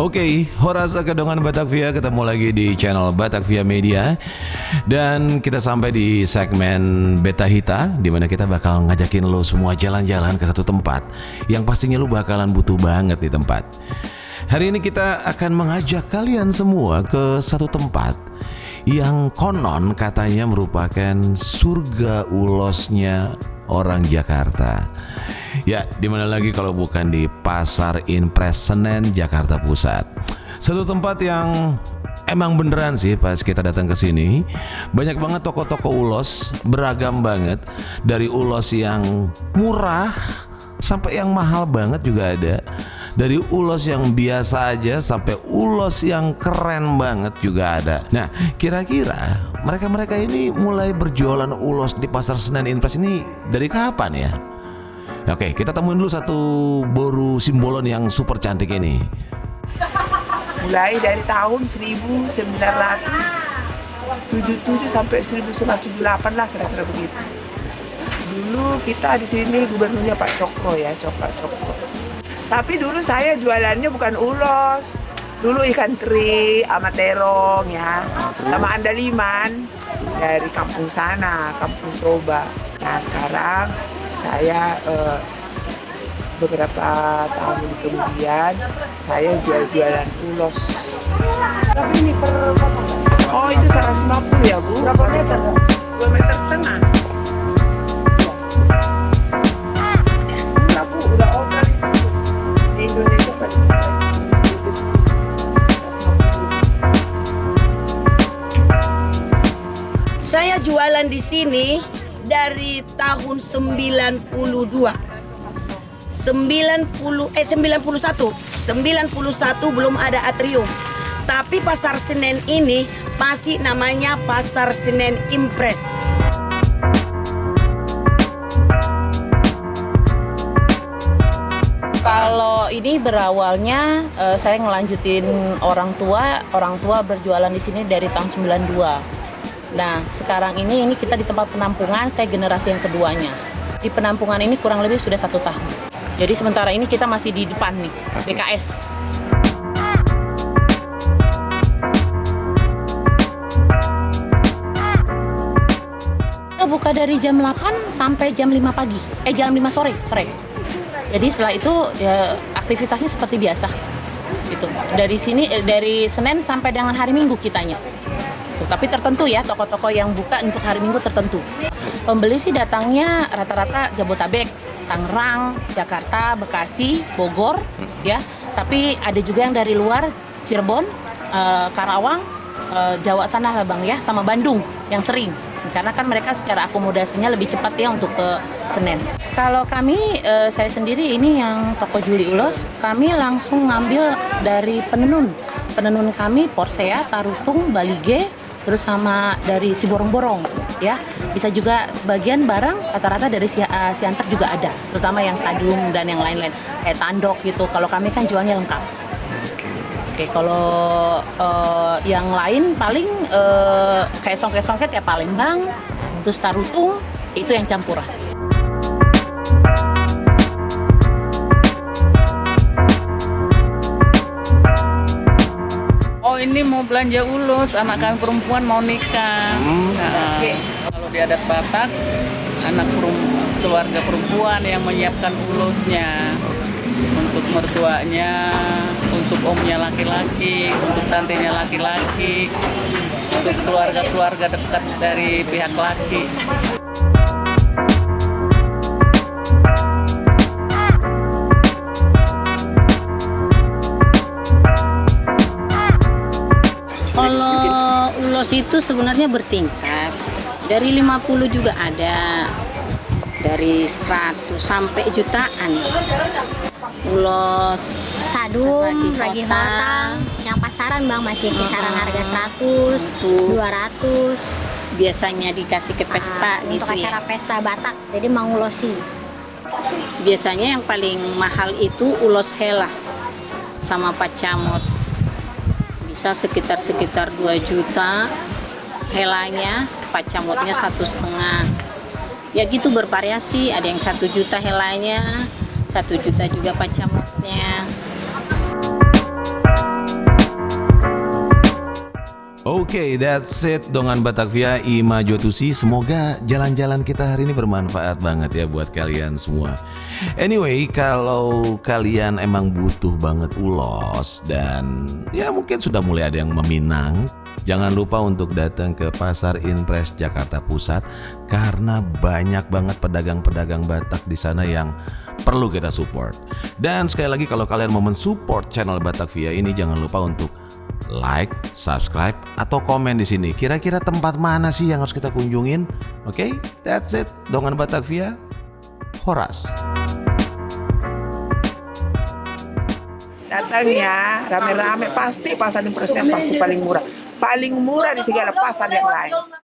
Oke, Horasa Kedongan Batavia, ketemu lagi di channel Batavia Media. Dan kita sampai di segmen Beta Hita, di mana kita bakal ngajakin lo semua jalan-jalan ke satu tempat yang pastinya lo bakalan butuh banget di tempat. Hari ini kita akan mengajak kalian semua ke satu tempat yang konon katanya merupakan surga ulosnya orang Jakarta. Ya, dimana lagi kalau bukan di Pasar Impres Senen, Jakarta Pusat. Satu tempat yang emang beneran sih pas kita datang ke sini, banyak banget toko-toko ulos, beragam banget. Dari ulos yang murah sampai yang mahal banget juga ada. Dari ulos yang biasa aja sampai ulos yang keren banget juga ada. Nah, kira-kira mereka-mereka ini mulai berjualan ulos di Pasar Senen Impres ini dari kapan ya? Oke, kita temuin dulu satu boru simbolon yang super cantik ini. Mulai dari tahun 1977 sampai 1978 lah, kira-kira begitu. Dulu kita di sini gubernurnya Pak Cokro ya, Pak Cokro. Tapi dulu saya jualannya bukan ulos. Dulu ikan teri, sama terong ya, sama andaliman dari kampung sana, Kampung Toba. Nah sekarang saya beberapa tahun kemudian saya jualan ulos. Tapi ini per oh itu 150 ya Bu? Berapa meter? 2,5 meter. Enggak Bu, udah over di Indonesia kan. Saya jualan di sini dari tahun 91 belum ada atrium. Tapi Pasar Senen ini masih namanya Pasar Senen Impres. Kalau ini berawalnya saya ngelanjutin orang tua berjualan di sini dari tahun 92. Nah, sekarang ini kita di tempat penampungan, saya generasi yang keduanya. Di penampungan ini kurang lebih sudah 1 tahun. Jadi sementara ini kita masih di depan nih, BKS. Kita buka dari jam 8 sampai jam 5 pagi. Jam 5 sore. Jadi setelah itu ya, aktivitasnya seperti biasa. Gitu. Dari sini dari Senin sampai dengan hari Minggu kitanya. Tapi tertentu ya, toko-toko yang buka untuk hari Minggu tertentu. Pembeli sih datangnya rata-rata Jabotabek, Tangerang, Jakarta, Bekasi, Bogor, ya. Tapi ada juga yang dari luar, Cirebon, Karawang, Jawa sana lah Bang ya, sama Bandung yang sering. Karena kan mereka secara akomodasinya lebih cepat ya untuk ke Senen. Kalau kami, saya sendiri ini yang toko Juli Ulos, kami langsung ngambil dari penenun. Penenun kami Porsea, Tarutung, Balige, terus sama dari Siborong-Borong ya. Bisa juga sebagian barang rata-rata dari Siantar juga ada, terutama yang sadung dan yang lain-lain kayak tandok gitu. Kalau kami kan jualnya lengkap. Oke, kalau yang lain paling kayak songket-songket ya Palembang, terus Tarutung itu yang campuran. Oh ini mau belanja ulos, anak kami perempuan mau nikah. Nah, kalau di adat Batak, keluarga perempuan yang menyiapkan ulosnya untuk mertuanya, untuk omnya laki-laki, untuk tantenya laki-laki, untuk keluarga-keluarga dekat dari pihak laki. Kalau ulos itu sebenarnya bertingkat. Dari 50 juga ada. Dari 100 sampai jutaan. Ulos sadung, ragi batang, yang pasaran Bang masih kisaran harga 100, 200. Biasanya dikasih ke pesta gitu untuk acara ya. pesta Batak, jadi mangulosi. Biasanya yang paling mahal itu ulos hela sama pacamot. Bisa sekitar 2 juta helanya, pacamotnya 1,5. Ya gitu bervariasi, ada yang 1 juta helanya, 1 juta juga pacamotnya. Oke, that's it Dongan Batavia Ima Jotusi. Semoga jalan-jalan kita hari ini bermanfaat banget ya buat kalian semua. Anyway, kalau kalian emang butuh banget ulos dan ya mungkin sudah mulai ada yang meminang, jangan lupa untuk datang ke Pasar Inpres Jakarta Pusat karena banyak banget pedagang-pedagang Batak di sana yang perlu kita support. Dan sekali lagi kalau kalian mau mensupport channel Batavia ini, jangan lupa untuk like, subscribe, atau komen di sini. Kira-kira tempat mana sih yang harus kita kunjungin? Oke, that's it. Dongan Batavia, Horas. Datang ya, rame-rame, pasti pasar Impresnya pasti paling murah. Paling murah di segala pasar yang lain.